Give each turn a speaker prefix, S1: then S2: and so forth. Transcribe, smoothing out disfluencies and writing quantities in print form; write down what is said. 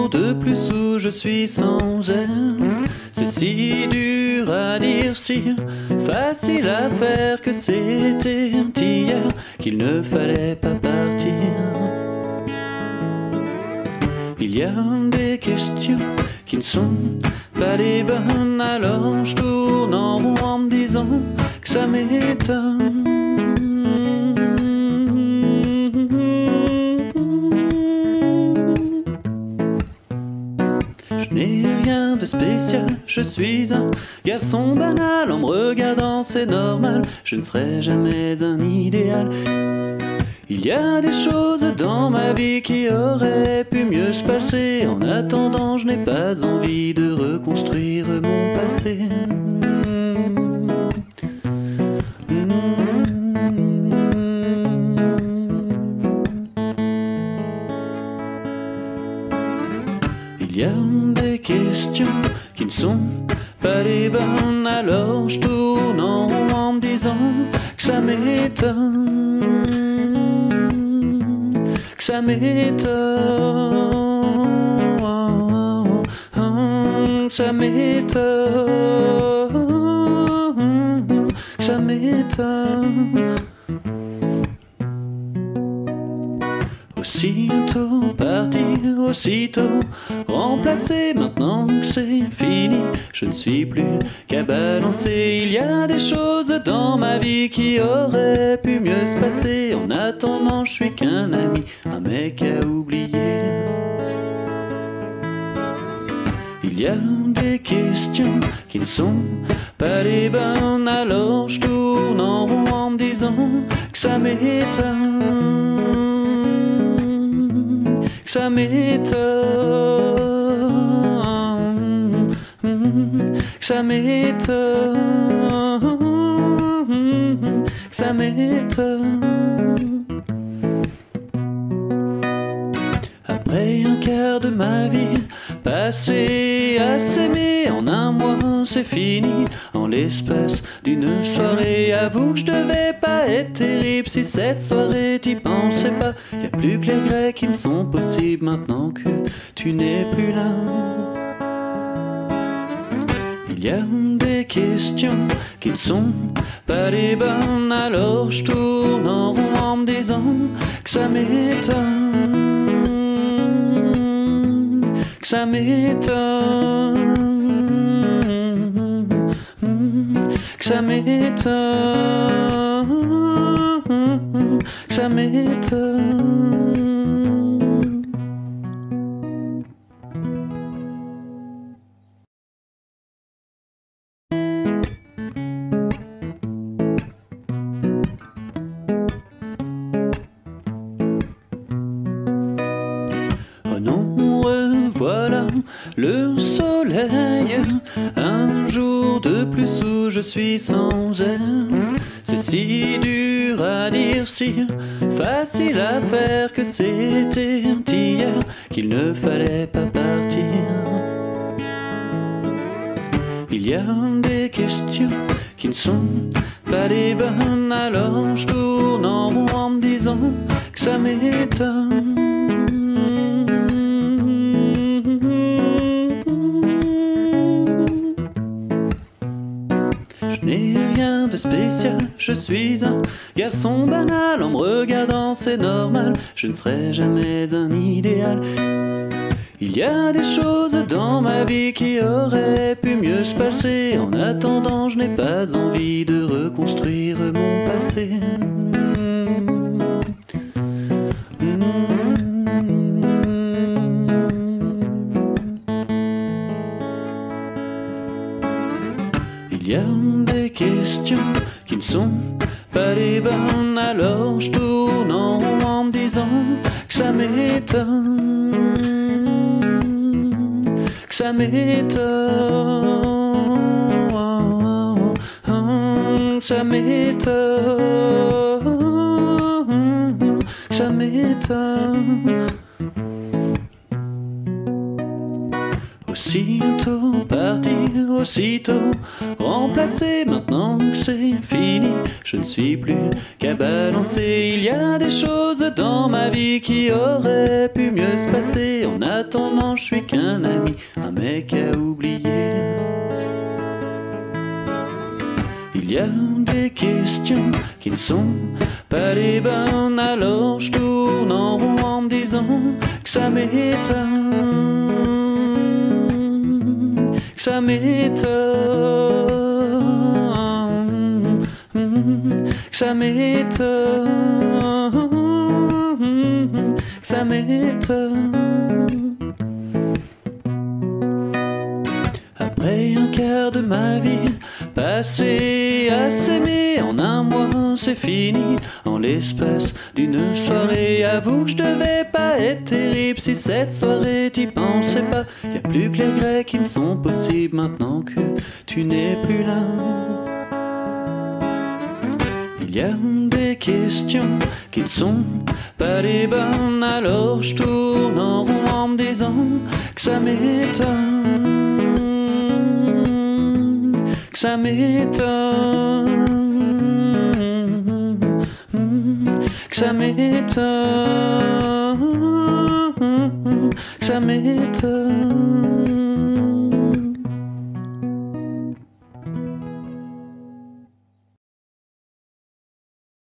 S1: jour de plus où je suis sans elle. C'est si dur à dire, si facile à faire que c'était hier qu'il ne fallait pas partir. Il y a des questions qui ne sont pas les bonnes, alors je tourne en rond en me disant que ça m'étonne. Je n'ai rien de spécial, je suis un garçon banal. En me regardant c'est normal, je ne serai jamais un idéal. Il y a des choses dans ma vie qui auraient pu mieux se passer. En attendant, je n'ai pas envie de reconstruire mon passé. Il y a des questions qui ne sont pas les bonnes, alors je tourne en rond en me disant que ça m'étonne. Ça m'étonne, ça m'étonne, ça m'étonne. Aussitôt parti, aussitôt remplacé, maintenant que c'est fini, je ne suis plus qu'à balancer. Il y a des choses dans ma vie qui auraient pu mieux se passer. En attendant, je suis qu'un ami, un mec à oublier. Il y a des questions qui ne sont pas les bonnes, alors je tourne en rond en me disant que ça m'étonne. Ça m'étonne, ça m'étonne, ça m'étonne. Après un quart de ma vie passé à s'aimer, en un mois c'est fini, en l'espace d'une soirée. Avoue que je devais pas être terrible si cette soirée t'y pensais pas. Y a plus que les Grecs qui me sont possibles maintenant que tu n'es plus là. Il y a des questions qui ne sont pas les bonnes, alors je tourne en rond en me disant que ça m'étonne, que ça m'étonne, que ça m'étonne, que ça m'étonne. Oh non, revoilà le soleil, un jour de plus où je suis sans elle. C'est si dur à dire, si facile à faire que c'était hier qu'il ne fallait pas partir. Il y a des questions qui ne sont pas les bonnes, alors je tourne en rond en me disant que ça m'étonne. Je n'ai rien de spécial, je suis un garçon banal. En me regardant c'est normal, je ne serai jamais un idéal. Il y a des choses dans ma vie qui auraient pu mieux se passer. En attendant, je n'ai pas envie de reconstruire mon passé. Il y a des questions qui ne sont pas les bonnes, alors je tourne en rond en me disant que ça m'étonne, que ça m'étonne, ça m'étonne, ça m'étonne. Aussitôt parti, aussitôt remplacé, maintenant que c'est fini, je ne suis plus qu'à balancer. Il y a des choses dans ma vie qui auraient pu mieux se passer. En attendant, je suis qu'un ami, un mec à oublier. Il y a des questions qui ne sont pas les bonnes, alors je tourne en rond en me disant que ça m'étonne, que ça m'étonne, que ça m'étonne, que ça m'étonne. Après un quart de ma vie passé à s'aimer, en un mois c'est fini, en l'espace d'une soirée. Avoue que je devais pas être terrible si cette soirée t'y pensais pas. Y'a plus que les Grecs qui me sont possibles maintenant que tu n'es plus là. Il y a des questions qui ne sont pas les bonnes, alors je tourne en rond en me disant que ça m'étonne, que ça m'étonne, que ça m'étonne, que ça m'étonne.